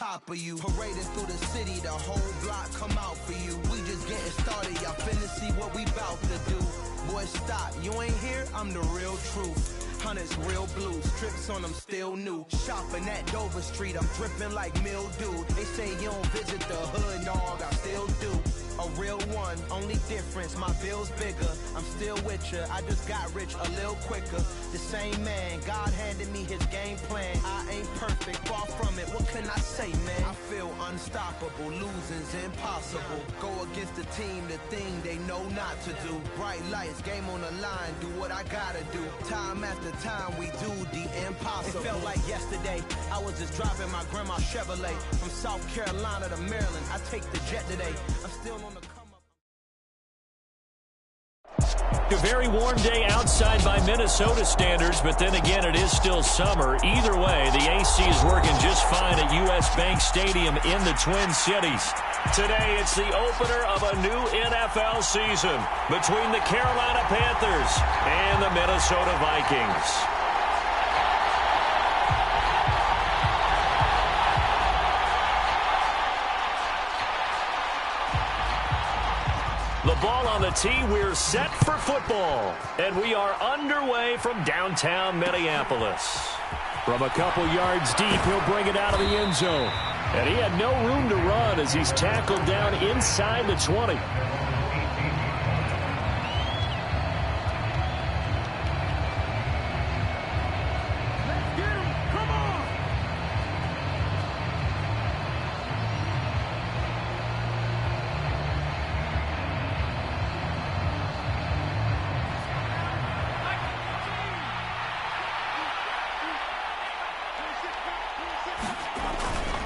top of you. Parading through the city, the whole block come out for you. We just getting started, y'all finna see what we bout to do. Boy, stop, you ain't here, I'm the real truth. Hunters real blue, strips on them still new. Shopping at Dover Street, I'm dripping like mildew. They say you don't visit the hood, dog, I still do. A real one, only difference, my bill's bigger. I'm still with ya, I just got rich a little quicker. The same man, God handed me his game plan. I ain't perfect, far from it, what can I say, man? I feel unstoppable, losing's impossible. Go against the team, the thing they know not to do. Bright lights, game on the line, do what I gotta do. Time after time, we do the impossible. It felt like yesterday, I was just driving my grandma's Chevrolet. From South Carolina to Maryland, I take the jet today. I'm still on the come up. A very warm day outside by Minnesota standards, but then again, it is still summer. Either way, the AC is working just fine at U.S. Bank Stadium in the Twin Cities. Today, it's the opener of a new NFL season between the Carolina Panthers and the Minnesota Vikings. The ball on the tee, we're set for football. And we are underway from downtown Minneapolis. From a couple yards deep, he'll bring it out of the end zone. And he had no room to run as he's tackled down inside the 20.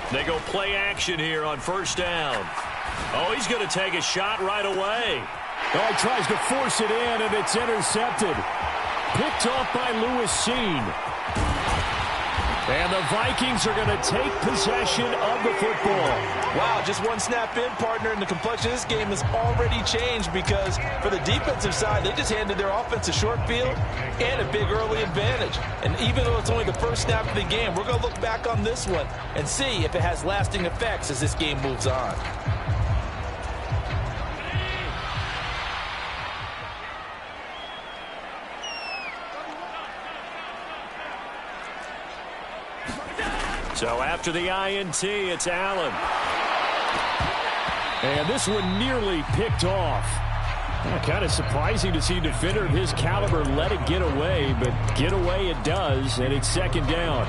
They go play action here on first down. Oh, he's going to take a shot right away. Oh, he tries to force it in, and it's intercepted. Picked off by Lewis Seen. And the Vikings are going to take possession of the football. Wow, just one snap in, partner, and the complexion of this game has already changed because for the defensive side, they just handed their offense a short field and a big early advantage. And even though it's only the first snap of the game, we're going to look back on this one and see if it has lasting effects as this game moves on. So after the INT, it's Allen. And this one nearly picked off. Kind of surprising to see a defender of his caliber let it get away, but get away it does, and it's second down.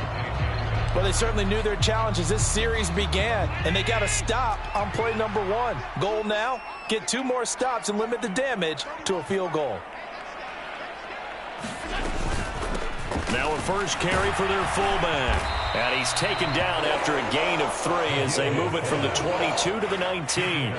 Well, they certainly knew their challenge as this series began, and they got to stop on play number one. Goal now, get 2 more stops and limit the damage to a field goal. Now a first carry for their fullback. And he's taken down after a gain of 3 as they move it from the 22 to the 19.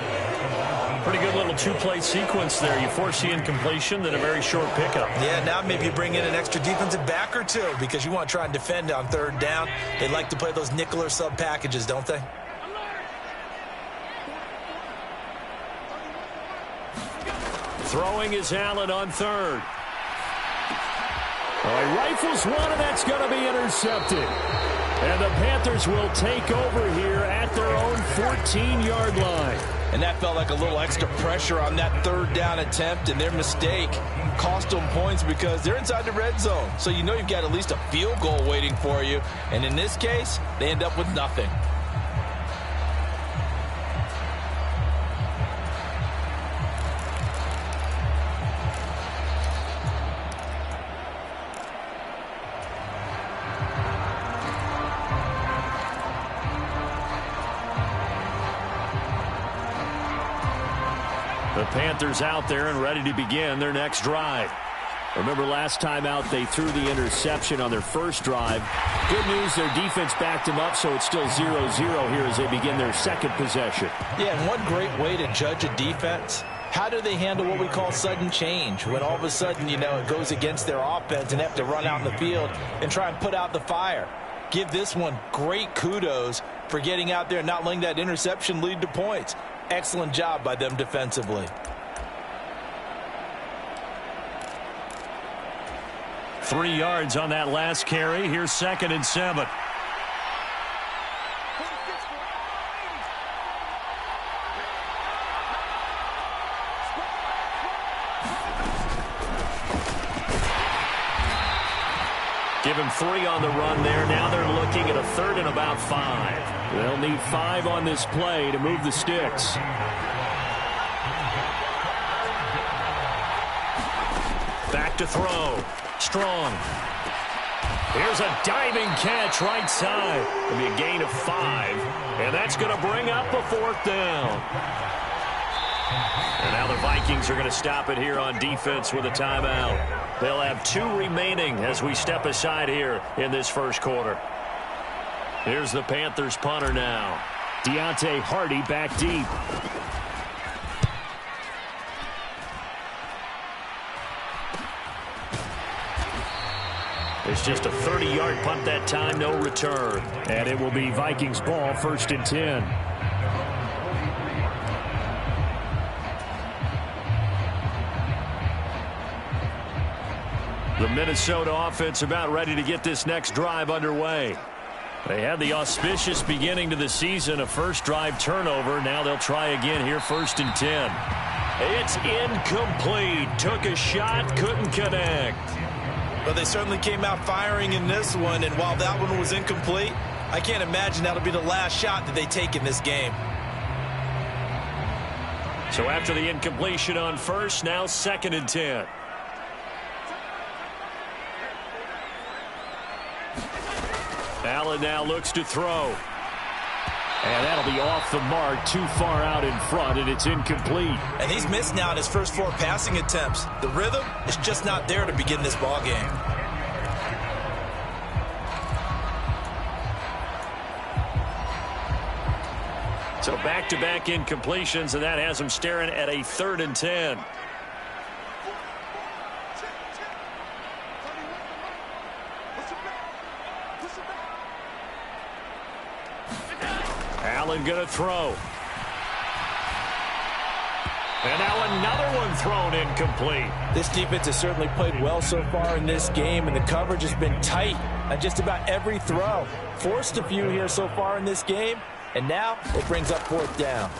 Pretty good little 2-play sequence there. You force the incompletion, then a very short pickup. Yeah, now maybe you bring in an extra defensive back or 2 because you want to try and defend on third down. They like to play those nickel or sub packages, don't they? Throwing is Allen on third. He rifles one, and that's going to be intercepted. And the Panthers will take over here at their own 14-yard line. And that felt like a little extra pressure on that third down attempt, and their mistake cost them points because they're inside the red zone. So you know you've got at least a field goal waiting for you. And in this case, they end up with nothing. The Panthers out there and ready to begin their next drive. Remember last time out they threw the interception on their first drive. Good news, their defense backed them up, so it's still 0-0 here as they begin their second possession. Yeah, and one great way to judge a defense, how do they handle what we call sudden change? When all of a sudden, you know, it goes against their offense and they have to run out in the field and try and put out the fire. Give this one great kudos for getting out there and not letting that interception lead to points. Excellent job by them defensively. 3 yards on that last carry. Here's 2nd and 7. Give him 3 on the run there. Now they're looking at a 3rd and about 5. They'll need 5 on this play to move the sticks. Back to throw. Strong. Here's a diving catch right side. It'll be a gain of 5. And that's going to bring up a 4th down. And now the Vikings are going to stop it here on defense with a timeout. They'll have 2 remaining as we step aside here in this first quarter. Here's the Panthers punter now. Deontay Hardy back deep. It's just a 30-yard punt that time, no return. And it will be Vikings ball, 1st and 10. The Minnesota offense about ready to get this next drive underway. They had the auspicious beginning to the season, a first drive turnover. Now they'll try again here, 1st and 10. It's incomplete. Took a shot, couldn't connect. But they certainly came out firing in this one, and while that one was incomplete, I can't imagine that'll be the last shot that they take in this game. So after the incompletion on first, now 2nd and 10. Allen now looks to throw. And that'll be off the mark, too far out in front, and it's incomplete. And he's missed now his first 4 passing attempts. The rhythm is just not there to begin this ball game. So back-to-back incompletions, and that has him staring at a 3rd and 10. Allen going to throw. And now another one thrown incomplete. This defense has certainly played well so far in this game, and the coverage has been tight on just about every throw. Forced a few here so far in this game, and now it brings up 4th down.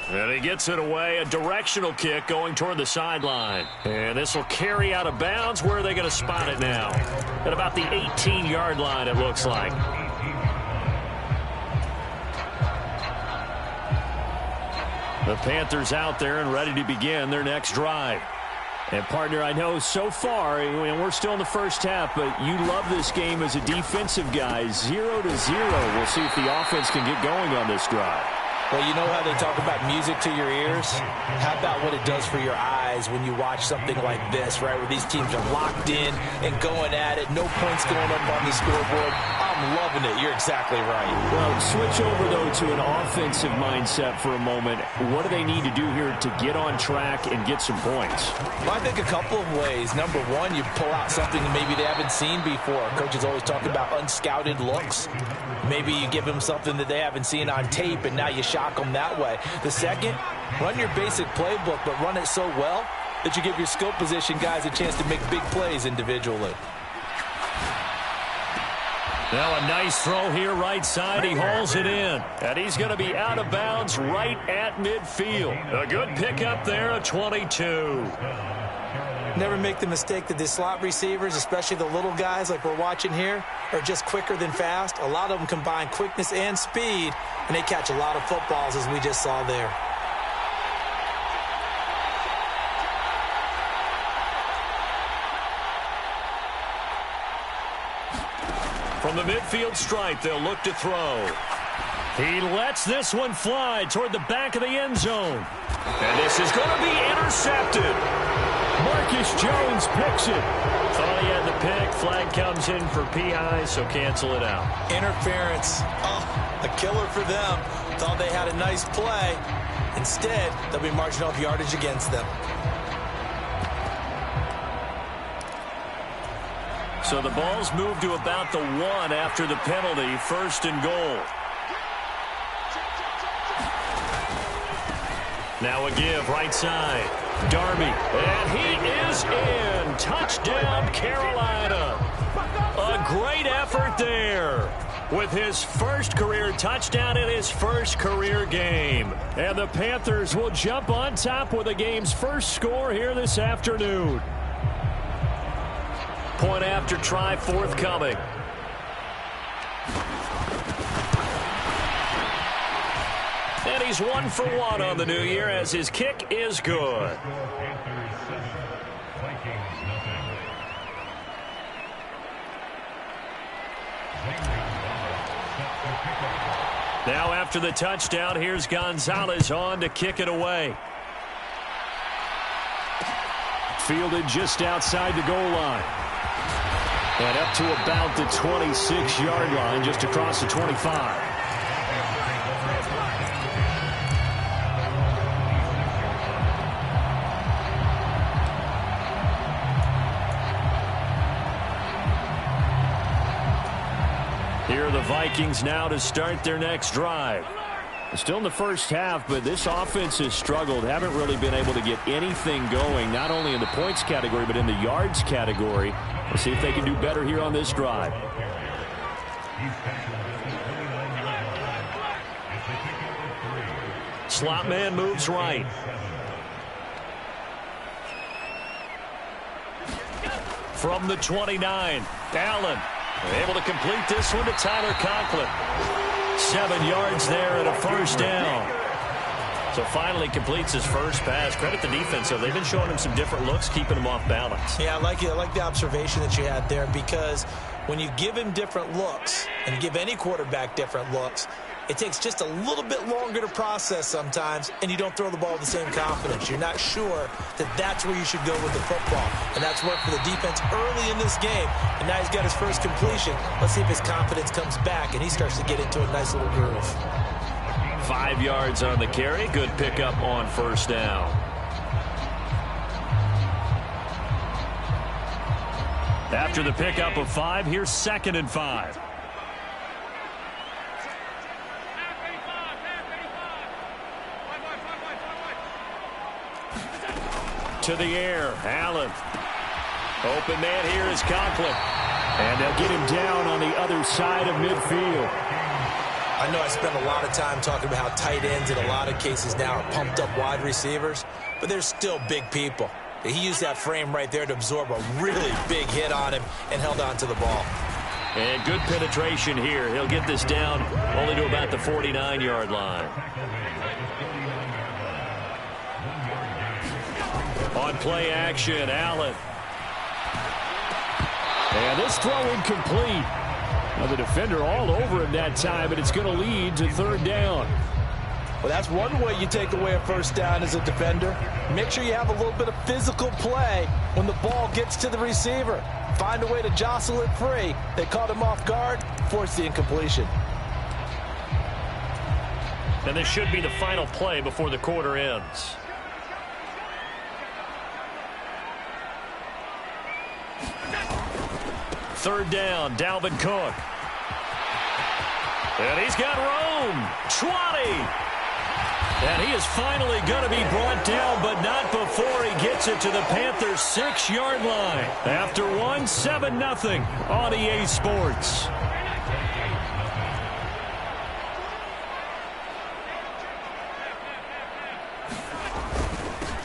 And he gets it away, a directional kick going toward the sideline. And this will carry out of bounds. Where are they going to spot it now? At about the 18-yard line, it looks like. The Panthers out there and ready to begin their next drive. And, partner, I know so far, and we're still in the first half, but you love this game as a defensive guy. 0-0. We'll see if the offense can get going on this drive. Well, you know how they talk about music to your ears? How about what it does for your eyes when you watch something like this, right, where these teams are locked in and going at it, no points going up on the scoreboard. I'm loving it. You're exactly right. Well, switch over, though, to an offensive mindset for a moment. What do they need to do here to get on track and get some points? Well, I think a couple of ways. Number one, you pull out something that maybe they haven't seen before. Coaches always talk about unscouted looks. Maybe you give them something that they haven't seen on tape, and now you shock them that way. The second, run your basic playbook, but run it so well that you give your skill position guys a chance to make big plays individually. Now a nice throw here right side. He hauls it in. And he's going to be out of bounds right at midfield. A good pickup there, a 22. Never make the mistake that the slot receivers, especially the little guys like we're watching here, are just quicker than fast. A lot of them combine quickness and speed, and they catch a lot of footballs, as we just saw there. From the midfield stripe, they'll look to throw. He lets this one fly toward the back of the end zone. And this is going to be intercepted. Marcus Jones picks it. Thought he had the pick. Flag comes in for PI, so cancel it out. Interference. Oh, a killer for them. Thought they had a nice play. Instead, they'll be marching off yardage against them. So the ball's moved to about the 1 after the penalty. 1st and goal. Now a give right side. Darby. And he is in. Touchdown, Carolina. A great effort there with his first career touchdown in his first career game. And the Panthers will jump on top with the game's first score here this afternoon. Point after try forthcoming. And he's 1 for 1 on the new year as his kick is good. Now after the touchdown, here's Gonzalez on to kick it away. Fielded just outside the goal line. And up to about the 26-yard line, just across the 25. Here are the Vikings now to start their next drive. Still in the first half, but this offense has struggled. Haven't really been able to get anything going, not only in the points category, but in the yards category. We'll see if they can do better here on this drive. Slot man moves right. From the 29, Allen able to complete this one to Tyler Conklin. 7 yards there and a first down. So finally completes his first pass. Credit the defense, though. They've been showing him some different looks, keeping him off balance. Yeah, I like it. I like the observation that you had there, because when you give him different looks and give any quarterback different looks, it takes just a little bit longer to process sometimes, and you don't throw the ball with the same confidence. You're not sure that that's where you should go with the football. And that's worked for the defense early in this game. And now he's got his first completion. Let's see if his confidence comes back and he starts to get into a nice little groove. 5 yards on the carry. Good pickup on first down. After the pickup of 5, here's 2nd and 5. To the air, Allen. Open man here is Conklin. And they'll get him down on the other side of midfield. I know I spent a lot of time talking about how tight ends in a lot of cases now are pumped up wide receivers, but they're still big people. He used that frame right there to absorb a really big hit on him and held on to the ball. And good penetration here. He'll get this down only to about the 49-yard line. On play action, Allen. And this throw incomplete. Now the defender all over him that time, but it's going to lead to 3rd down. Well, that's one way you take away a first down as a defender. Make sure you have a little bit of physical play when the ball gets to the receiver. Find a way to jostle it free. They caught him off guard, forced the incompletion. And this should be the final play before the quarter ends. Third down, Dalvin Cook. And he's got room. 20. And he is finally going to be brought down, but not before he gets it to the Panthers' 6-yard line. After 7-0 on EA Sports.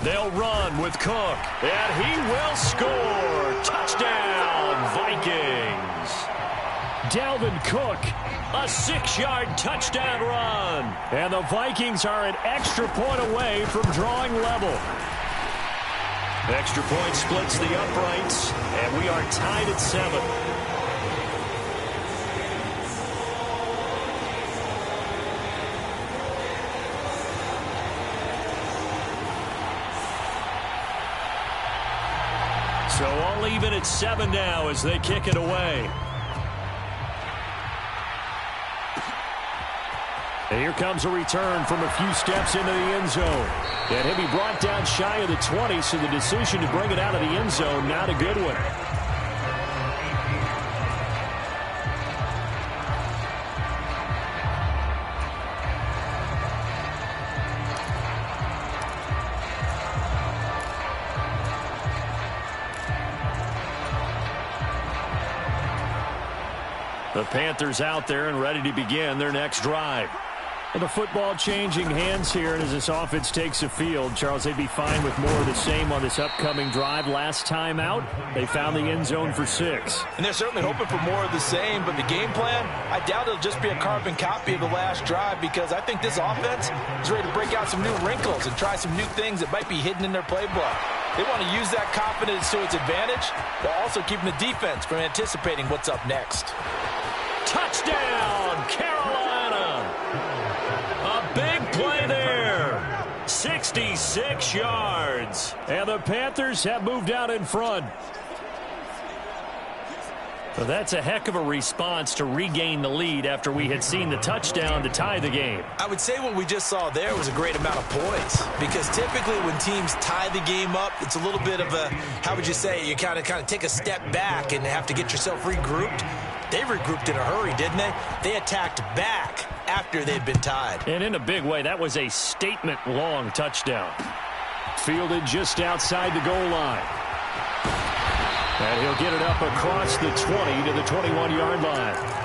They'll run with Cook, and he will score. Touchdown, Vikings. Dalvin Cook, a 6-yard touchdown run. And the Vikings are an extra point away from drawing level. Extra point splits the uprights, and we are tied at 7. So all even at 7 now as they kick it away. And here comes a return from a few steps into the end zone. And he'll be brought down shy of the 20, so the decision to bring it out of the end zone, not a good one. The Panthers out there and ready to begin their next drive. The football changing hands here, and as this offense takes a field, Charles, they'd be fine with more of the same on this upcoming drive. Last time out, they found the end zone for 6. And they're certainly hoping for more of the same, but the game plan, I doubt it'll just be a carbon copy of the last drive, because I think this offense is ready to break out some new wrinkles and try some new things that might be hidden in their playbook. They want to use that confidence to its advantage, while also keeping the defense from anticipating what's up next. Touchdown, Carolina! A big play there. 66 yards. And the Panthers have moved out in front. Well, that's a heck of a response to regain the lead after we had seen the touchdown to tie the game. I would say what we just saw there was a great amount of poise, because typically when teams tie the game up, it's a little bit of a, how would you say, you kind of take a step back and have to get yourself regrouped. They regrouped in a hurry, didn't they? They attacked back after they'd been tied. And in a big way, that was a statement-long touchdown. Fielded just outside the goal line. And he'll get it up across the 20 to the 21-yard line.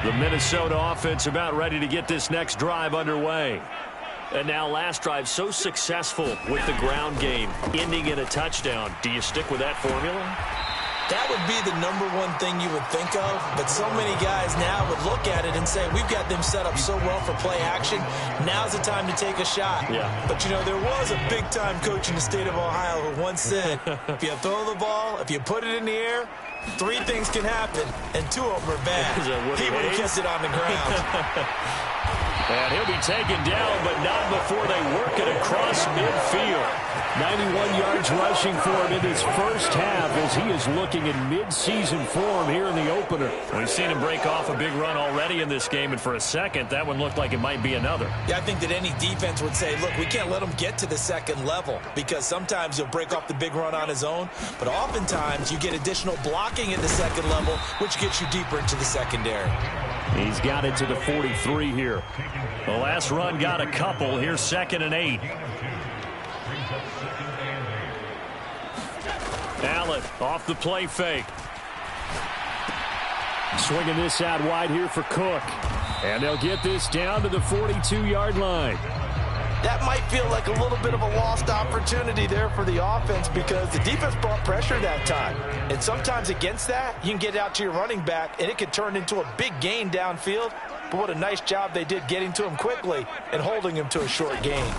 The Minnesota offense about ready to get this next drive underway. And now last drive so successful with the ground game, ending in a touchdown. Do you stick with that formula? That would be the number one thing you would think of, but so many guys now would look at it and say, we've got them set up so well for play action, now's the time to take a shot. Yeah. But, you know, there was a big-time coach in the state of Ohio who once said, if you throw the ball, if you put it in the air, 3 things can happen, and 2 of them are bad. He would have kept it on the ground. And he'll be taken down, but not before they work it across midfield. 91 yards rushing for him in this first half as he is looking in mid-season form here in the opener. We've seen him break off a big run already in this game, and for a second, that one looked like it might be another. Yeah, I think that any defense would say, look, we can't let him get to the second level, because sometimes he'll break off the big run on his own, but oftentimes you get additional blocking at the second level, which gets you deeper into the secondary. He's got it to the 43 here. The last run got a couple. Here's 2nd and 8. Allen off the play fake. Swinging this out wide here for Cook. And they'll get this down to the 42-yard line. That might feel like a little bit of a lost opportunity there for the offense, because the defense brought pressure that time. And sometimes against that, you can get out to your running back, and it could turn into a big gain downfield. But what a nice job they did getting to him quickly and holding him to a short gain.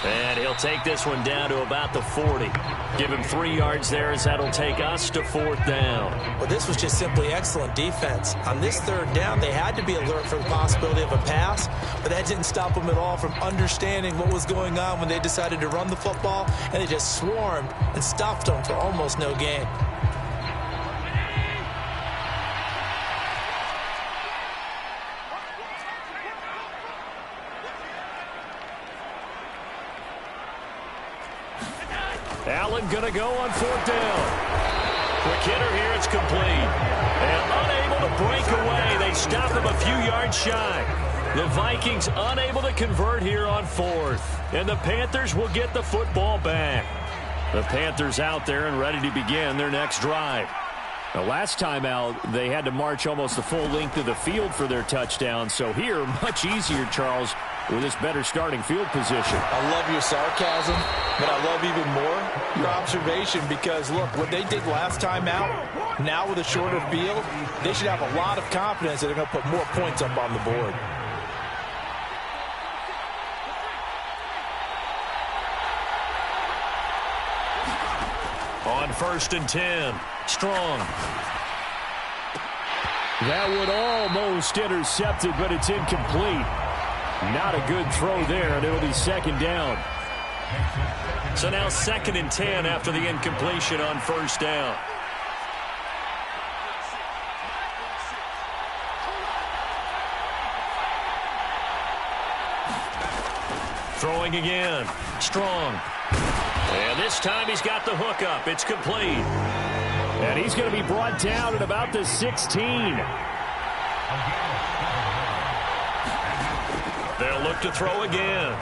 And he'll take this one down to about the 40. Give him 3 yards there, as that'll take us to 4th down. Well, this was just simply excellent defense. On this 3rd down, they had to be alert for the possibility of a pass, but that didn't stop them at all from understanding what was going on when they decided to run the football, and they just swarmed and stuffed them for almost no gain. Allen going to go on 4th down. Quick hitter here, it's complete. And unable to break away. They stop him a few yards shy. The Vikings unable to convert here on 4th. And the Panthers will get the football back. The Panthers out there and ready to begin their next drive. The last time out, they had to march almost the full length of the field for their touchdown. So here, much easier, Charles, with this better starting field position. I love your sarcasm, but I love even more your observation, because, look, what they did last time out, now with a shorter field, they should have a lot of confidence that they're going to put more points up on the board. On 1st and 10, Strong. That would almost intercepted, but it's incomplete. Not a good throw there, and it'll be 2nd down. So now 2nd and 10 after the incompletion on 1st down. Throwing again. Strong. And this time he's got the hook up. It's complete. And he's going to be brought down at about the 16. They'll look to throw again.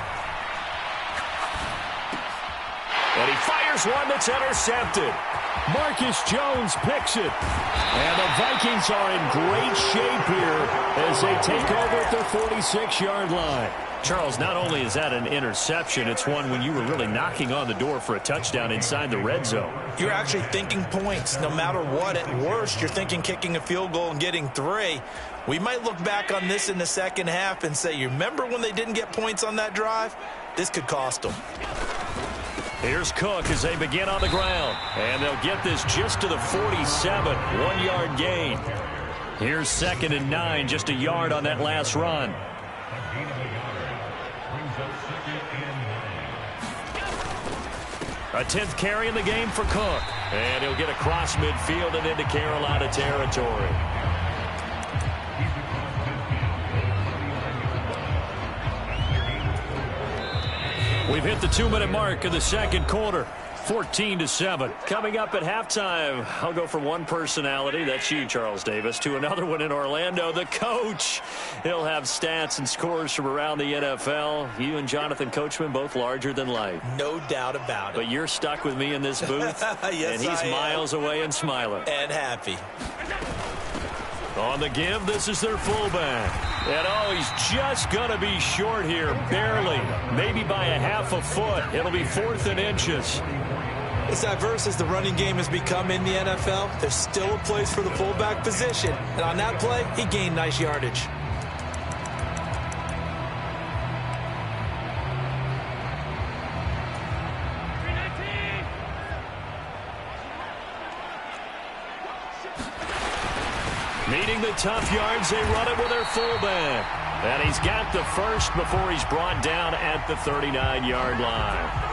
And he fires one that's intercepted. Marcus Jones picks it. And the Vikings are in great shape here as they take over at their 46-yard line. Charles, not only is that an interception, it's one when you were really knocking on the door for a touchdown inside the red zone. You're actually thinking points. No matter what, at worst, you're thinking kicking a field goal and getting 3. We might look back on this in the second half and say, you remember when they didn't get points on that drive? This could cost them. Here's Cook as they begin on the ground. And they'll get this just to the 47. 1-yard gain. Here's 2nd and 9, just a yard on that last run. A 10th carry in the game for Cook. And he'll get across midfield and into Carolina territory. We've hit the 2-minute mark of the second quarter. 14-7. Coming up at halftime, I'll go from one personality, that's you, Charles Davis, to another one in Orlando, the coach. He'll have stats and scores from around the NFL. You and Jonathan Coachman, both larger than life. No doubt about it. But you're stuck with me in this booth, yes, and he's miles away and smiling. And happy. On the give, this is their fullback. And, oh, he's just going to be short here, barely, maybe by a half a foot. It'll be 4th and inches. As diverse as the running game has become in the NFL, there's still a place for the fullback position. And on that play, he gained nice yardage. Needing the tough yards, they run it with their fullback. And he's got the first before he's brought down at the 39-yard line.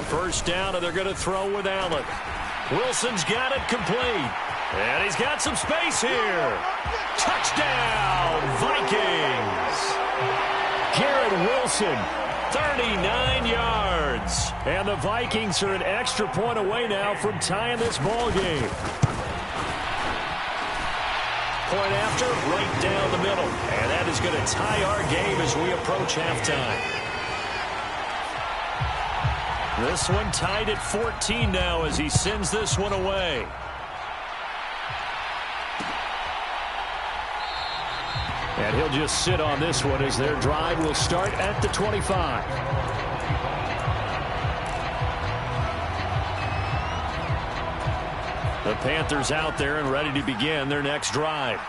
First down, and they're going to throw with Allen. Wilson's got it complete. And he's got some space here. Touchdown, Vikings. Garrett Wilson, 39 yards. And the Vikings are an extra point away now from tying this ball game. Point after, right down the middle. And that is going to tie our game as we approach halftime. This one tied at 14 now as he sends this one away. And he'll just sit on this one as their drive will start at the 25. The Panthers out there and ready to begin their next drive.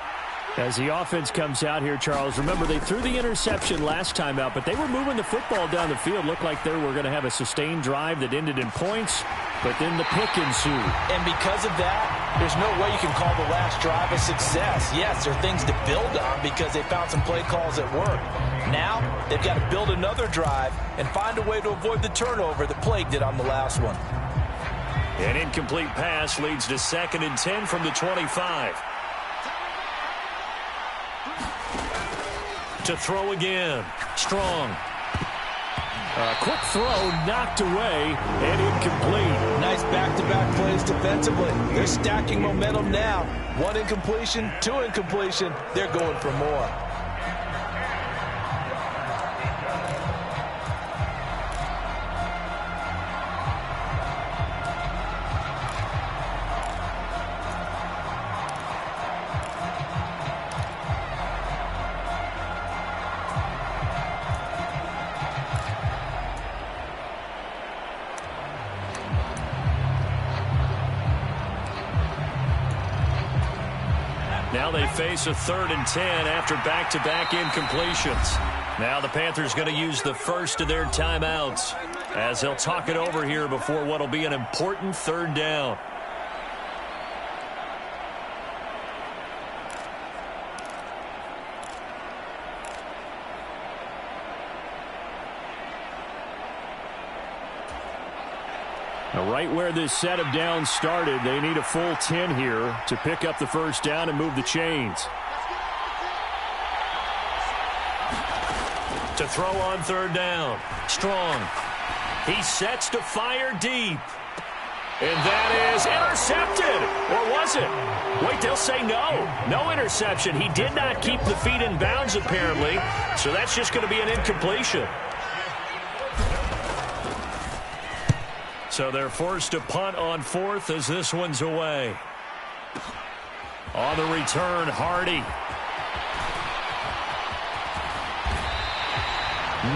As the offense comes out here, Charles, remember they threw the interception last time out, but they were moving the football down the field. Looked like they were going to have a sustained drive that ended in points, but then the pick ensued. And because of that, there's no way you can call the last drive a success. Yes, there are things to build on because they found some play calls that work. Now, they've got to build another drive and find a way to avoid the turnover that plagued it on the last one. An incomplete pass leads to 2nd and 10 from the 25. To throw again. Strong. A quick throw knocked away and incomplete. Nice back-to-back plays defensively. They're stacking momentum now. 1 incompletion, 2 incompletion. They're going for more. Now they face a 3rd and 10 after back-to-back incompletions. Now the Panthers going to use the first of their timeouts as they'll talk it over here before what will be an important 3rd down. Right where this set of downs started, they need a full 10 here to pick up the first down and move the chains. To throw on third down. Strong. He sets to fire deep. And that is intercepted. Or was it? Wait, they'll say no. No interception. He did not keep the feet in bounds, apparently. So that's just going to be an incompletion. So they're forced to punt on fourth as this one's away. On the return, Hardy.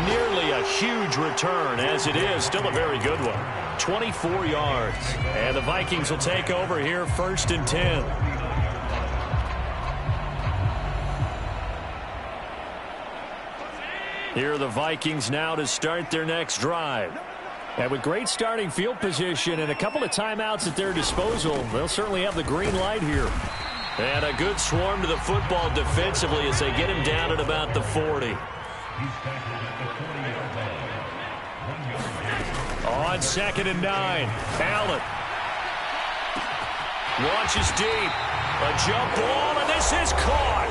Nearly a huge return, as it is. Still a very good one. 24 yards. And the Vikings will take over here, 1st and 10. Here are the Vikings now to start their next drive. And with great starting field position and a couple of timeouts at their disposal, they'll certainly have the green light here. And a good swarm to the football defensively as they get him down at about the 40. On 2nd and 9, Allen launches deep. A jump ball, and this is caught.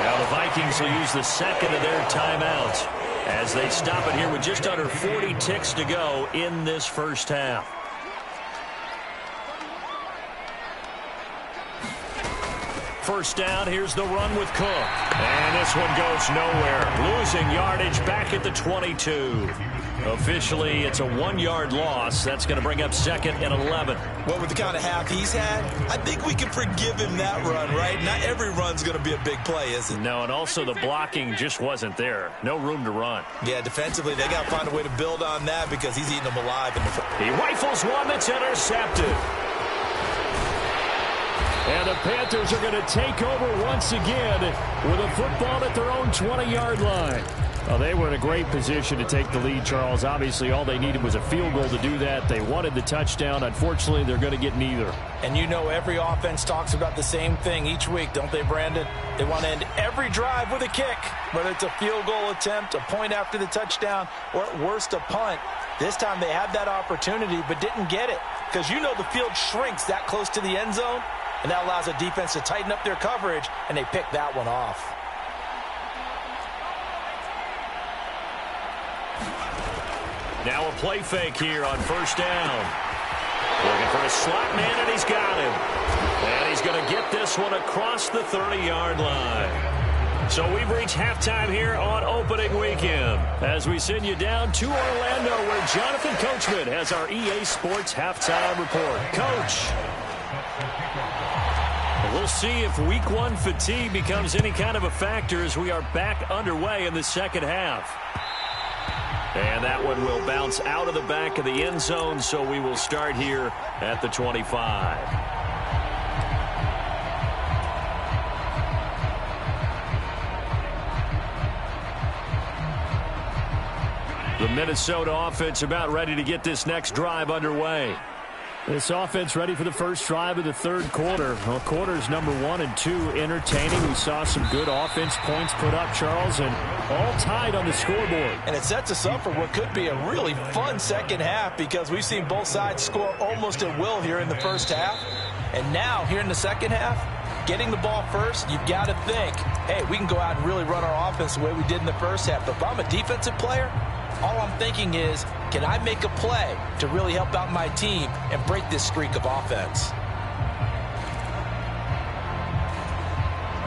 Now the Vikings will use the second of their timeouts as they stop it here with just under 40 ticks to go in this first half. First down, here's the run with Cook. And this one goes nowhere. Losing yardage back at the 22. Officially, it's a 1-yard loss. That's going to bring up 2nd and 11. Well, with the kind of half he's had, I think we can forgive him that run, right? Not every run's going to be a big play, is it? No, and also the blocking just wasn't there. No room to run. Yeah, defensively, they got to find a way to build on that because he's eating them alive. He rifles one that's intercepted. And the Panthers are going to take over once again with a football at their own 20-yard line. Well, they were in a great position to take the lead, Charles. Obviously, all they needed was a field goal to do that. They wanted the touchdown. Unfortunately, they're going to get neither. And you know every offense talks about the same thing each week, don't they, Brandon? They want to end every drive with a kick, whether it's a field goal attempt, a point after the touchdown, or at worst a punt. This time they had that opportunity but didn't get it because you know the field shrinks that close to the end zone, and that allows the defense to tighten up their coverage, and they pick that one off. Now a play fake here on first down. Looking for a slot man, and he's got him. And he's going to get this one across the 30-yard line. So we've reached halftime here on opening weekend as we send you down to Orlando where Jonathan Coachman has our EA Sports halftime report. Coach. We'll see if week 1 fatigue becomes any kind of a factor as we are back underway in the second half. And that one will bounce out of the back of the end zone, so we will start here at the 25. The Minnesota offense about ready to get this next drive underway. This offense ready for the first drive of the third quarter. Well, quarters number 1 and 2 entertaining. We saw some good offense points put up, Charles, and all tied on the scoreboard. And it sets us up for what could be a really fun second half because we've seen both sides score almost at will here in the first half. And now, here in the second half, getting the ball first, you've got to think, hey, we can go out and really run our offense the way we did in the first half. But if I'm a defensive player, all I'm thinking is, can I make a play to really help out my team and break this streak of offense?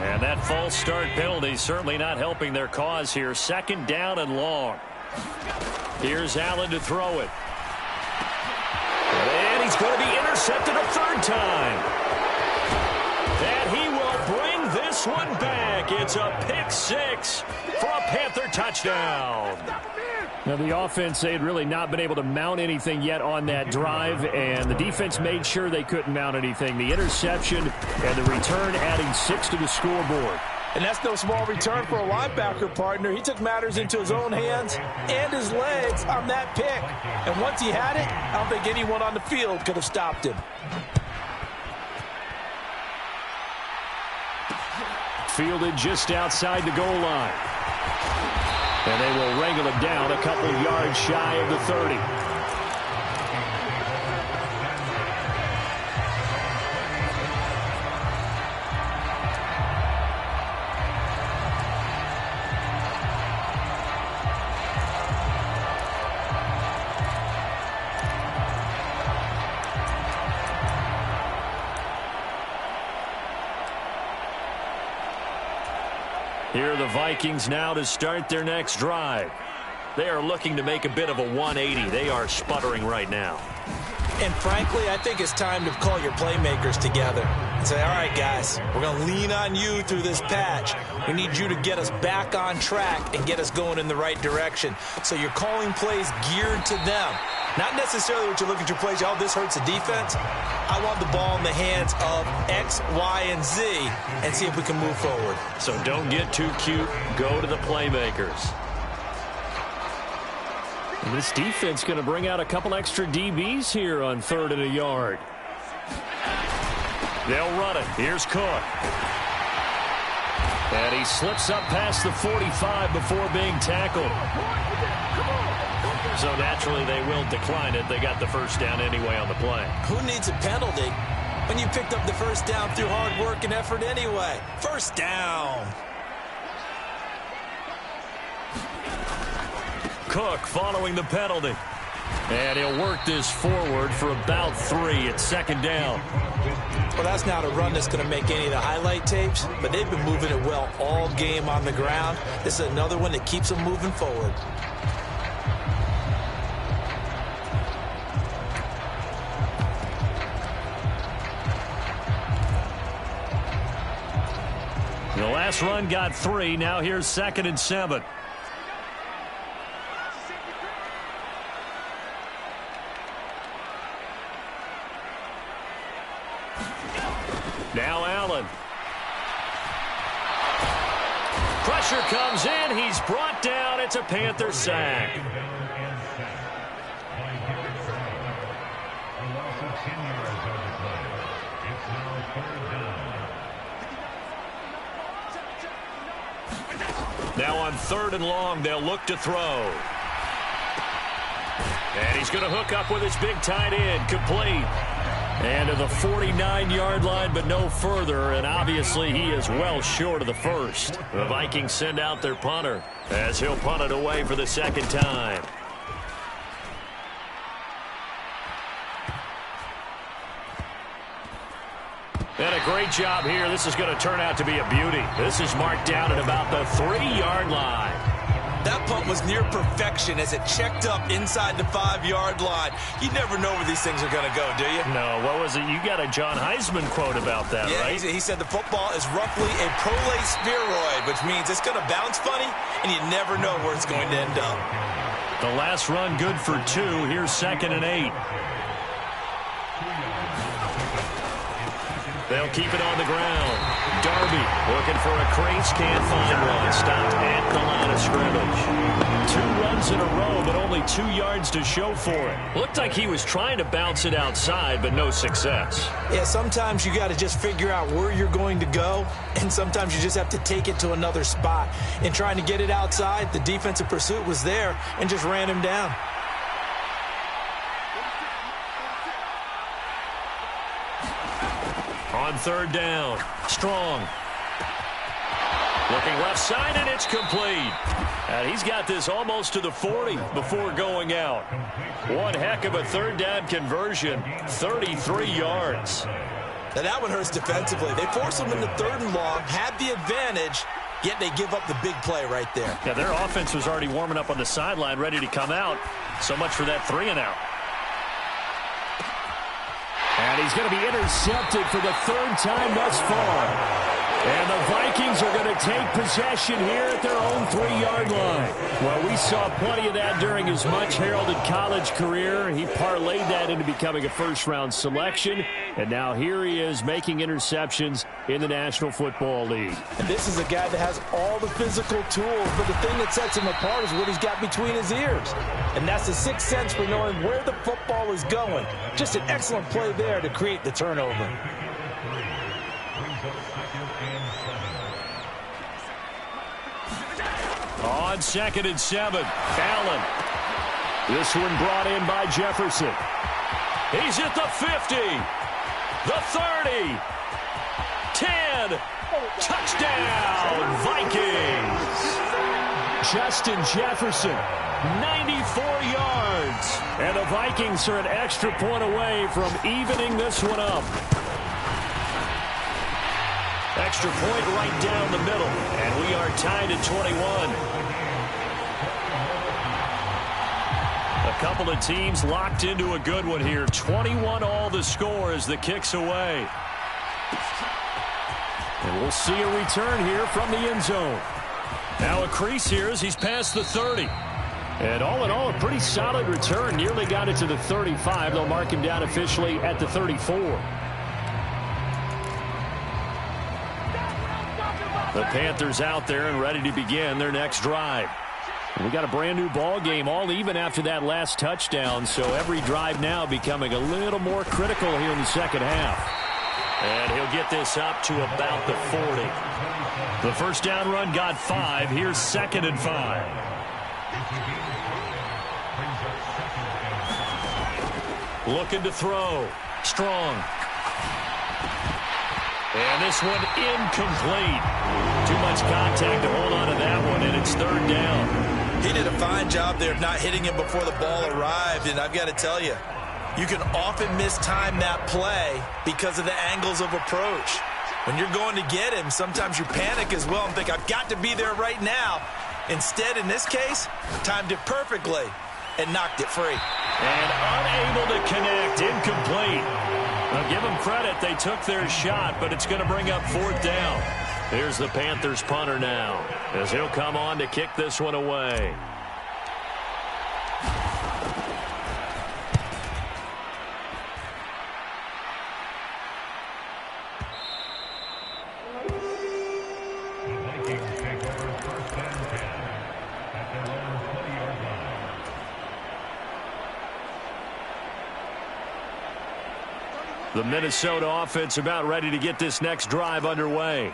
And that false start penalty certainly not helping their cause here. 2nd down and long. Here's Allen to throw it. And he's going to be intercepted a 3rd time. And he will bring this one back. It's a pick 6 for a Panther touchdown. Now, the offense, they had really not been able to mount anything yet on that drive, and the defense made sure they couldn't mount anything. The interception and the return adding 6 to the scoreboard. And that's no small return for a linebacker partner. He took matters into his own hands and his legs on that pick. And once he had it, I don't think anyone on the field could have stopped him. Fielded just outside the goal line. And they will wrangle him down a couple yards shy of the 30. Here are the Vikings now to start their next drive. They are looking to make a bit of a 180. They are sputtering right now. And frankly, I think it's time to call your playmakers together and say, all right, guys, we're going to lean on you through this patch. We need you to get us back on track and get us going in the right direction. So you're calling plays geared to them. Not necessarily what you look at your plays, oh, this hurts the defense. I want the ball in the hands of X, Y, and Z and see if we can move forward. So don't get too cute. Go to the playmakers. And this defense going to bring out a couple extra DBs here on 3rd and a yard. They'll run it. Here's Cook. And he slips up past the 45 before being tackled. So naturally they will decline it. They got the first down anyway on the play. Who needs a penalty when you picked up the first down through hard work and effort anyway? First down. Cook following the penalty. And he'll work this forward for about 3. It's 2nd down. Well, that's not a run that's going to make any of the highlight tapes, but they've been moving it well all game on the ground. This is another one that keeps them moving forward. The last run got 3. Now here's 2nd and 7. Now Allen. Pressure comes in. He's brought down. It's a Panther sack. Now on 3rd and long, they'll look to throw. And he's going to hook up with his big tight end. Complete. And to the 49-yard line, but no further. And obviously, he is well short of the first. The Vikings send out their punter as he'll punt it away for the 2nd time. And a great job here. This is going to turn out to be a beauty. This is marked down at about the 3-yard line. That punt was near perfection as it checked up inside the 5-yard line. You never know where these things are going to go, do you? No, what was it? You got a John Heisman quote about that, yeah, right? He said the football is roughly a prolate spheroid, which means it's going to bounce funny, and you never know where it's going to end up. The last run good for 2. Here's 2nd and 8. They'll keep it on the ground. Darby looking for a crease, can't find one. Stopped at the line of scrimmage. 2 runs in a row, but only 2 yards to show for it. Looked like he was trying to bounce it outside, but no success. Yeah, sometimes you got to just figure out where you're going to go, and sometimes you just have to take it to another spot. In trying to get it outside, the defensive pursuit was there and just ran him down. On 3rd down, Strong. Looking left side, and it's complete. And he's got this almost to the 40 before going out. One heck of a 3rd down conversion, 33 yards. Now that one hurts defensively. They force them into 3rd and long, had the advantage, yet they give up the big play right there. Yeah, their offense was already warming up on the sideline, ready to come out. So much for that 3 and out. And he's going to be intercepted for the 3rd time thus far. And the Vikings are going to take possession here at their own 3-yard line. Well, we saw plenty of that during his much-heralded college career. He parlayed that into becoming a first-round selection. And now here he is making interceptions in the National Football League. And this is a guy that has all the physical tools, but the thing that sets him apart is what he's got between his ears. And that's the 6th sense for knowing where the football is going. Just an excellent play there to create the turnover. On 2nd and 7, Allen. This one brought in by Jefferson. He's at the 50, the 30, 10, touchdown, Vikings. Justin Jefferson, 94 yards. And the Vikings are an extra point away from evening this one up. Extra point right down the middle, and we are tied at 21. A couple of teams locked into a good one here. 21 all the score as the kick's away. And we'll see a return here from the end zone. Now a crease here as he's past the 30. And all in all, a pretty solid return. Nearly got it to the 35. They'll mark him down officially at the 34. The Panthers out there and ready to begin their next drive. We got a brand new ball game, all even after that last touchdown. So every drive now becoming a little more critical here in the second half. And he'll get this up to about the 40. The first down run got 5. Here's 2nd and 5. Looking to throw. Strong. And this one incomplete. Too much contact to hold on to that one, and it's 3rd down. He did a fine job there of not hitting him before the ball arrived, and I've got to tell you, you can often mistime that play because of the angles of approach. When you're going to get him, sometimes you panic as well and think, I've got to be there right now. Instead, in this case, timed it perfectly and knocked it free. And unable to connect, incomplete. Now give them credit, they took their shot, but it's going to bring up 4th down. Here's the Panthers punter now, as he'll come on to kick this one away. The Minnesota offense about ready to get this next drive underway.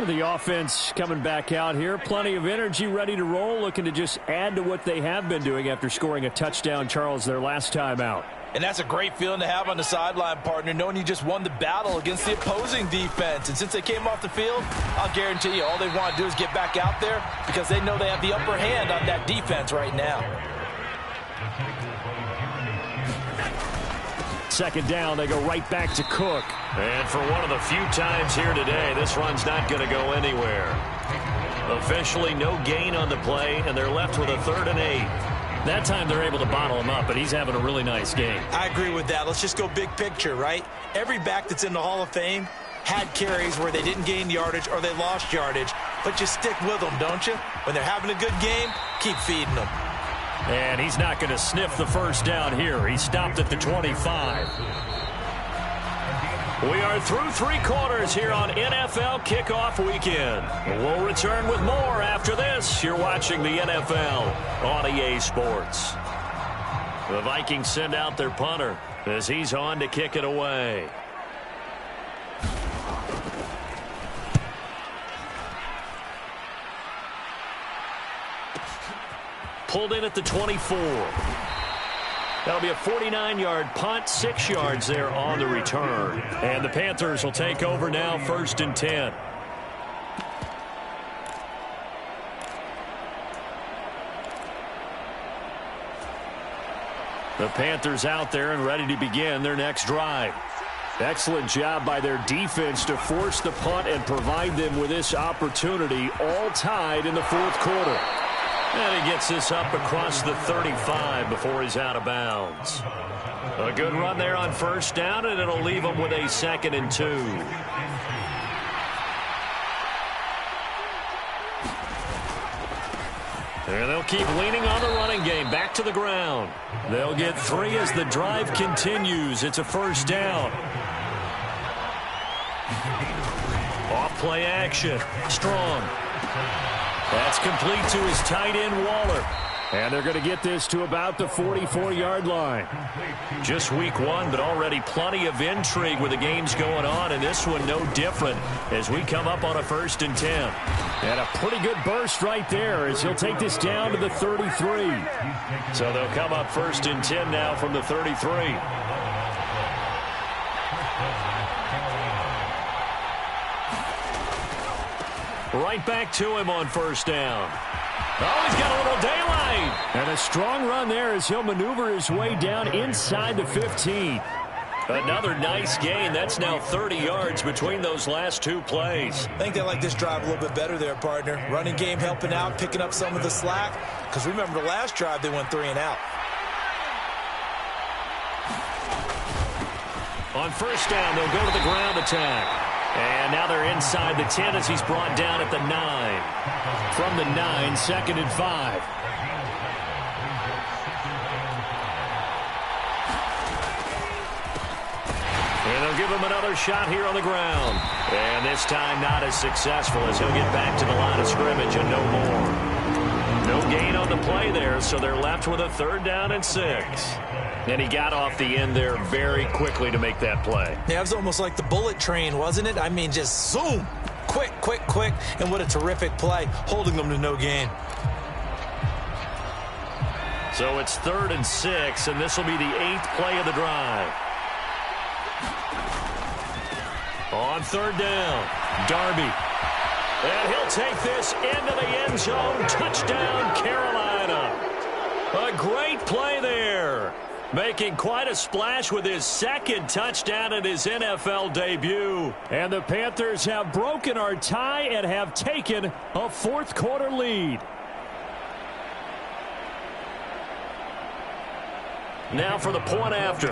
The offense coming back out here. Plenty of energy, ready to roll, looking to just add to what they have been doing after scoring a touchdown, Charles, their last time out. And that's a great feeling to have on the sideline, partner, knowing you just won the battle against the opposing defense. And since they came off the field, I'll guarantee you all they want to do is get back out there because they know they have the upper hand on that defense right now. 2nd down, they go right back to Cook. And for one of the few times here today, this run's not going to go anywhere. Officially no gain on the play, and they're left with a 3rd and 8. That time they're able to bottle him up, but he's having a really nice game. I agree with that. Let's just go big picture, right? Every back that's in the Hall of Fame had carries where they didn't gain yardage or they lost yardage, but you stick with them, don't you? When they're having a good game, keep feeding them. And he's not going to sniff the first down here. He stopped at the 25. We are through 3 quarters here on NFL Kickoff Weekend. We'll return with more after this. You're watching the NFL on EA Sports. The Vikings send out their punter as he's on to kick it away. Pulled in at the 24. That'll be a 49-yard punt, 6 yards there on the return. And the Panthers will take over now, 1st and 10. The Panthers out there and ready to begin their next drive. Excellent job by their defense to force the punt and provide them with this opportunity, all tied in the 4th quarter. And he gets this up across the 35 before he's out of bounds. A good run there on 1st down, and it'll leave him with a 2nd and 2. And they'll keep leaning on the running game. Back to the ground. They'll get 3 as the drive continues. It's a 1st down. Off play action. Strong. That's complete to his tight end, Waller. And they're going to get this to about the 44-yard line. Just week 1, but already plenty of intrigue with the games going on, and this one no different as we come up on a 1st and 10. And a pretty good burst right there as he'll take this down to the 33. So they'll come up 1st and 10 now from the 33. Right back to him on 1st down. Oh, he's got a little daylight. And a strong run there as he'll maneuver his way down inside the 15. Another nice gain. That's now 30 yards between those last two plays. I think they like this drive a little bit better there, partner. Running game helping out, picking up some of the slack. Because remember, the last drive they went 3 and out. On first down, they'll go to the ground attack. And now they're inside the 10 as he's brought down at the 9. From the 9, 2nd and 5. And they'll give him another shot here on the ground. And this time not as successful as he'll get back to the line of scrimmage and no more. No gain on the play there, so they're left with a 3rd down and 6. And he got off the end there very quickly to make that play. Yeah, it was almost like the bullet train, wasn't it? I mean, just zoom. Quick, quick, quick. And what a terrific play, holding them to no gain. So it's 3rd and 6, and this will be the 8th play of the drive. On 3rd down, Darby. And he'll take this into the end zone. Touchdown, Carolina. A great play there. Making quite a splash with his 2nd touchdown in his NFL debut. And the Panthers have broken our tie and have taken a 4th quarter lead. Now for the point after.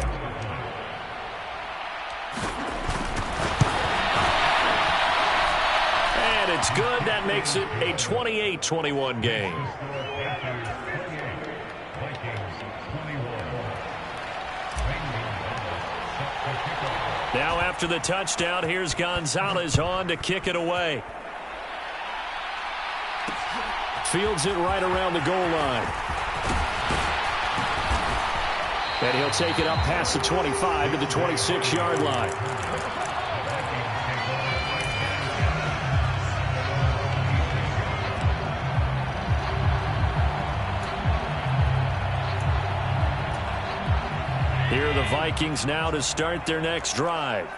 And it's good. That makes it a 28-21 game. Now after the touchdown, here's Gonzalez on to kick it away. Fields it right around the goal line. And he'll take it up past the 25 to the 26-yard line. Here are the Vikings now to start their next drive.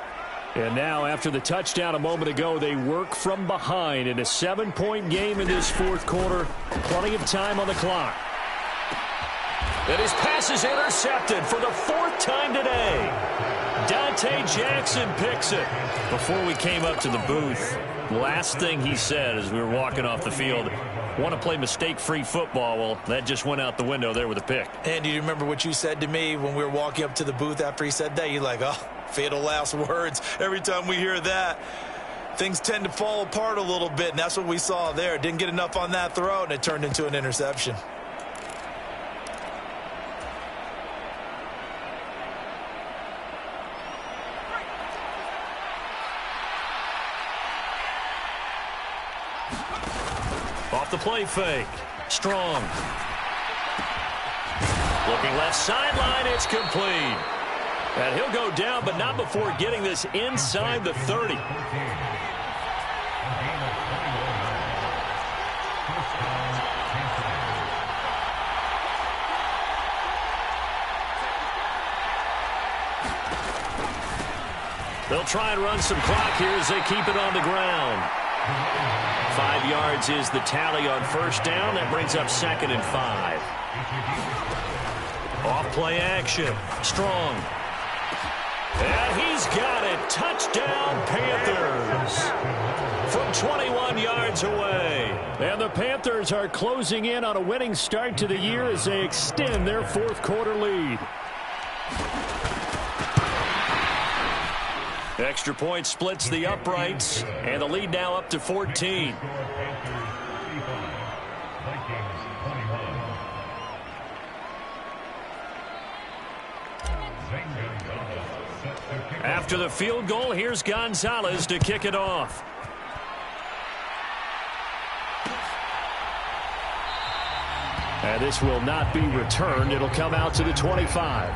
And now after the touchdown a moment ago, they work from behind in a 7-point game in this 4th quarter. Plenty of time on the clock. And his pass is intercepted for the 4th time today. Dante Jackson picks it. Before we came up to the booth, last thing he said as we were walking off the field, want to play mistake-free football. Well, that just went out the window there with a pick. And do you remember what you said to me when we were walking up to the booth after he said that? You're like, oh, fatal last words. Every time we hear that, things tend to fall apart a little bit, and that's what we saw there. Didn't get enough on that throw, and it turned into an interception. Off the play fake. Strong. Looking left sideline. It's complete. And he'll go down, but not before getting this inside the 30. They'll try and run some clock here as they keep it on the ground. 5 yards is the tally on first down. That brings up 2nd and 5. Off play action. Strong. And he's got it. Touchdown, Panthers. From 21 yards away. And the Panthers are closing in on a winning start to the year as they extend their 4th quarter lead. Extra point splits the uprights, and the lead now up to 14. After the field goal, here's Gonzalez to kick it off. And this will not be returned. It'll come out to the 25.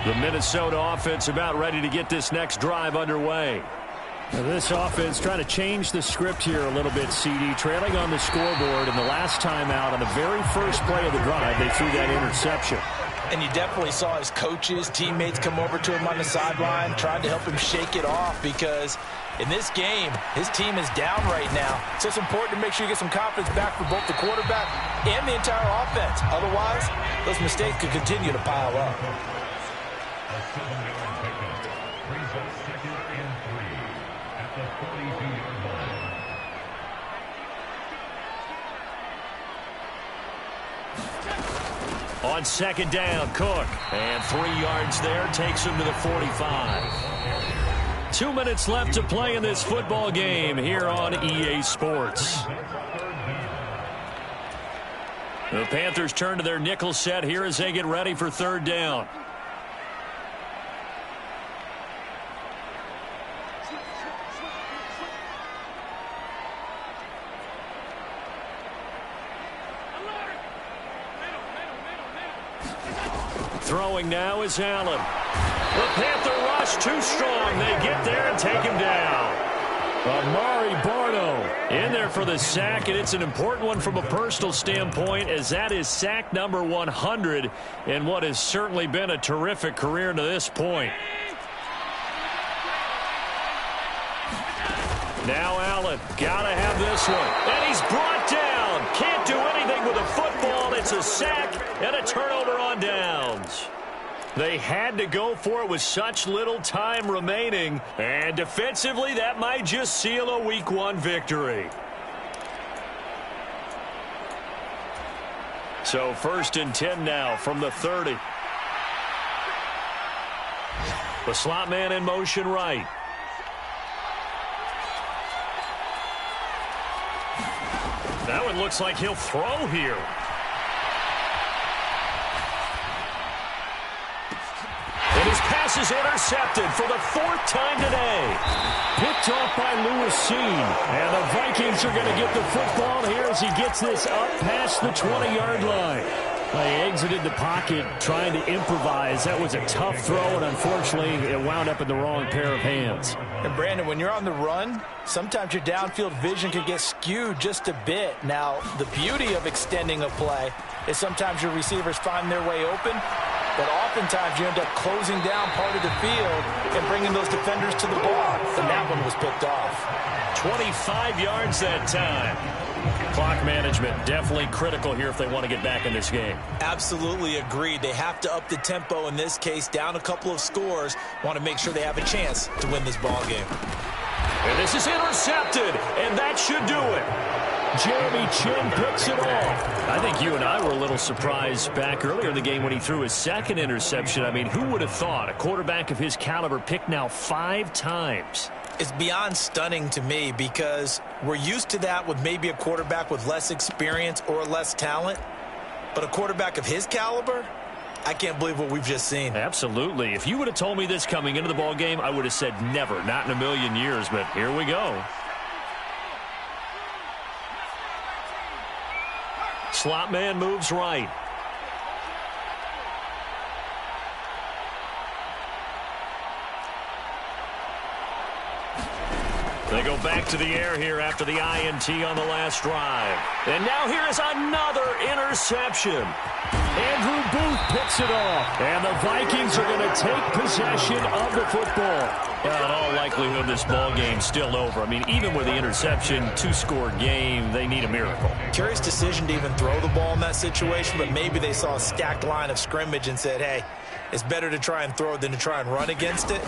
The Minnesota offense about ready to get this next drive underway. Now this offense trying to change the script here a little bit, CD. Trailing on the scoreboard, and the last time out on the very first play of the drive, they threw that interception. And you definitely saw his coaches, teammates come over to him on the sideline, trying to help him shake it off because in this game, his team is down right now. So it's important to make sure you get some confidence back for both the quarterback and the entire offense. Otherwise, those mistakes could continue to pile up. On second down, Cook. And 3 yards there, takes him to the 45. 2 minutes left to play in this football game here on EA Sports. The Panthers turn to their nickel set here as they get ready for third down. Throwing now is Allen. The Panther rush too strong. They get there and take him down. Amari Barno in there for the sack, and it's an important one from a personal standpoint as that is sack number 100 in what has certainly been a terrific career to this point. Now Allen, gotta have this one. And he's brought down. Can't do anything with a football. It's a sack and a turnover on downs. They had to go for it with such little time remaining. And defensively, that might just seal a Week 1 victory. So 1st and 10 now from the 30. The slot man in motion right. That one looks like he'll throw here. And his pass is intercepted for the 4th time today. Picked off by Lewis Seen. And the Vikings are going to get the football here as he gets this up past the 20-yard line. They exited the pocket trying to improvise. That was a tough throw, and unfortunately, it wound up in the wrong pair of hands. And, Brandon, when you're on the run, sometimes your downfield vision can get skewed just a bit. Now, the beauty of extending a play is sometimes your receivers find their way open, but oftentimes you end up closing down part of the field and bringing those defenders to the ball. And that one was picked off. 25 yards that time. Clock management definitely critical here if they want to get back in this game. Absolutely agreed. They have to up the tempo in this case, down a couple of scores. Want to make sure they have a chance to win this ball game. And this is intercepted, and that should do it. Jeremy Chin picks it off. I think you and I were a little surprised back earlier in the game when he threw his 2nd interception. I mean, who would have thought a quarterback of his caliber picked now 5 times? It's beyond stunning to me because we're used to that with maybe a quarterback with less experience or less talent. But a quarterback of his caliber, I can't believe what we've just seen. Absolutely. If you would have told me this coming into the ball game, I would have said never, not in a million years. But here we go. Slot man moves right. They go back to the air here after the INT on the last drive. And now here is another interception. Andrew Booth picks it off. And the Vikings are going to take possession of the football. Well, in all likelihood, this ball game's still over. I mean, even with the interception, 2-score game, they need a miracle. Curious decision to even throw the ball in that situation, but maybe they saw a stacked line of scrimmage and said, hey, it's better to try and throw than to try and run against it.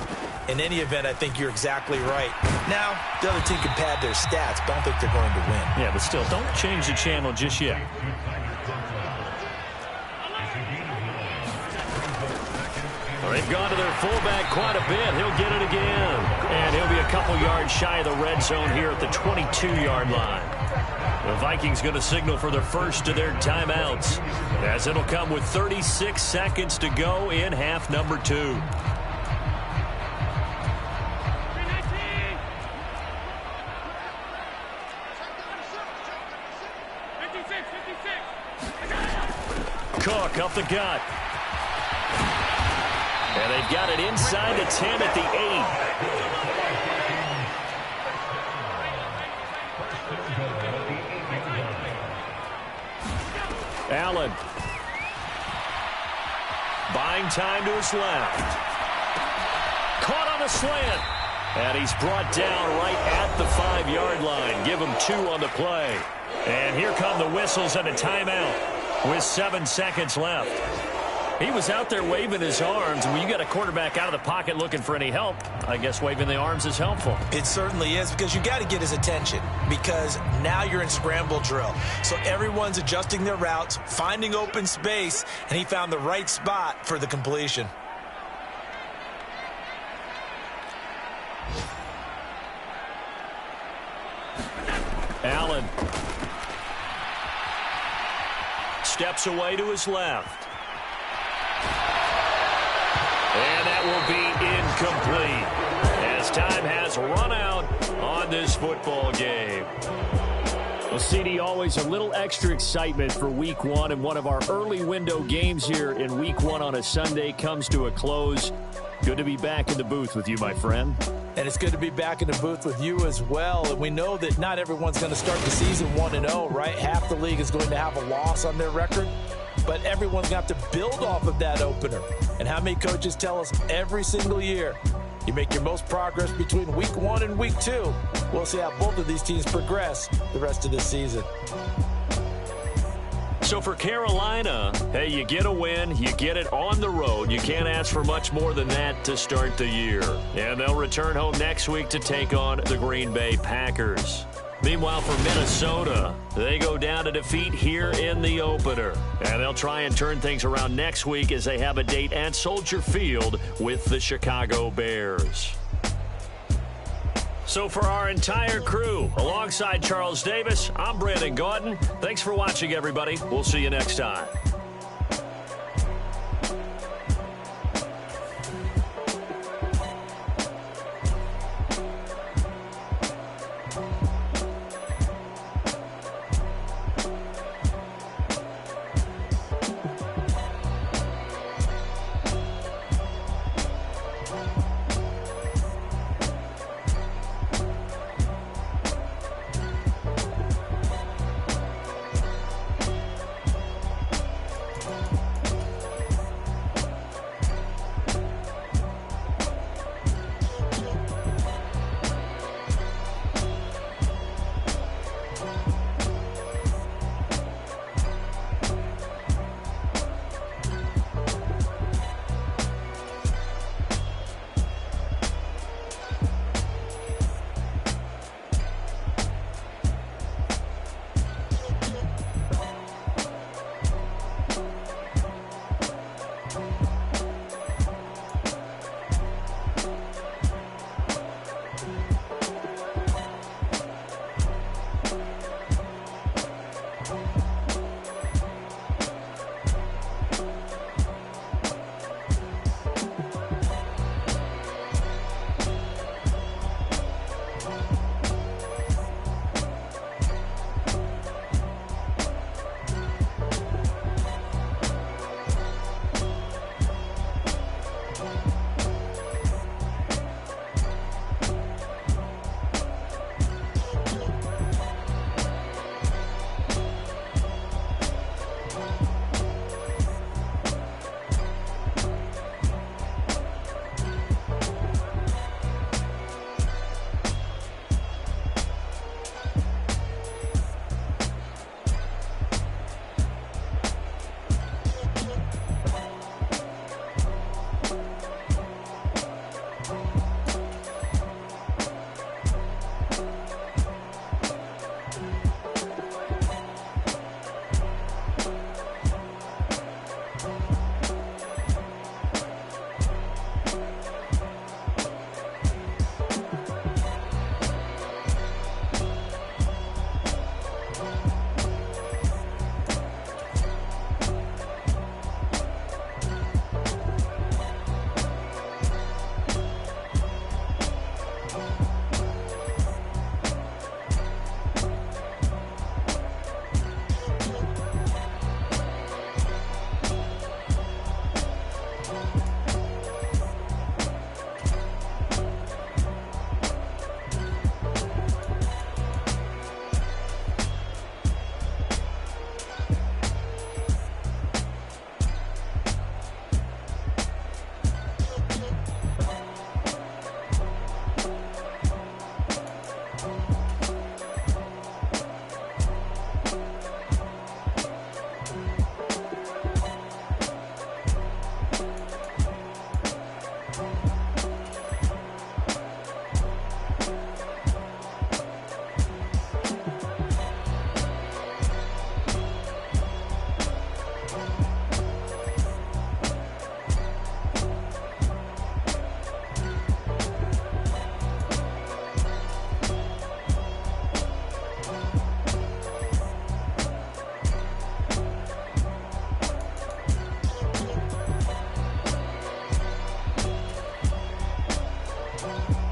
In any event, I think you're exactly right. Now, the other team can pad their stats, but I don't think they're going to win. Yeah, but still, don't change the channel just yet. Well, they've gone to their fullback quite a bit. He'll get it again. And he'll be a couple yards shy of the red zone here at the 22-yard line. The Vikings going to signal for the first of their timeouts, as it'll come with 36 seconds to go in half number 2. Cook up the gut. And they've got it inside the 10 at the 8. Allen. Throwing time to his left. Caught on the slant. And he's brought down right at the 5-yard line. Give him 2 on the play. And here come the whistles and a timeout with 7 seconds left. He was out there waving his arms. When you got a quarterback out of the pocket looking for any help, I guess waving the arms is helpful. It certainly is, because you got to get his attention, because now you're in scramble drill. So everyone's adjusting their routes, finding open space, and he found the right spot for the completion. Allen steps away to his left. And that will be incomplete as time has run out on this football game. Well, CD, always a little extra excitement for Week 1, and one of our early window games here in Week 1 on a Sunday comes to a close. Good to be back in the booth with you, my friend. And it's good to be back in the booth with you as well. And we know that not everyone's going to start the season 1-0, right? Half the league is going to have a loss on their record. But everyone's going to have to build off of that opener. And how many coaches tell us every single year, you make your most progress between Week 1 and Week 2. We'll see how both of these teams progress the rest of this season. So for Carolina, hey, you get a win, you get it on the road. You can't ask for much more than that to start the year. And they'll return home next week to take on the Green Bay Packers. Meanwhile, for Minnesota, they go down to defeat here in the opener. And they'll try and turn things around next week as they have a date at Soldier Field with the Chicago Bears. So for our entire crew, alongside Charles Davis, I'm Brandon Gaudin. Thanks for watching, everybody. We'll see you next time. Bye.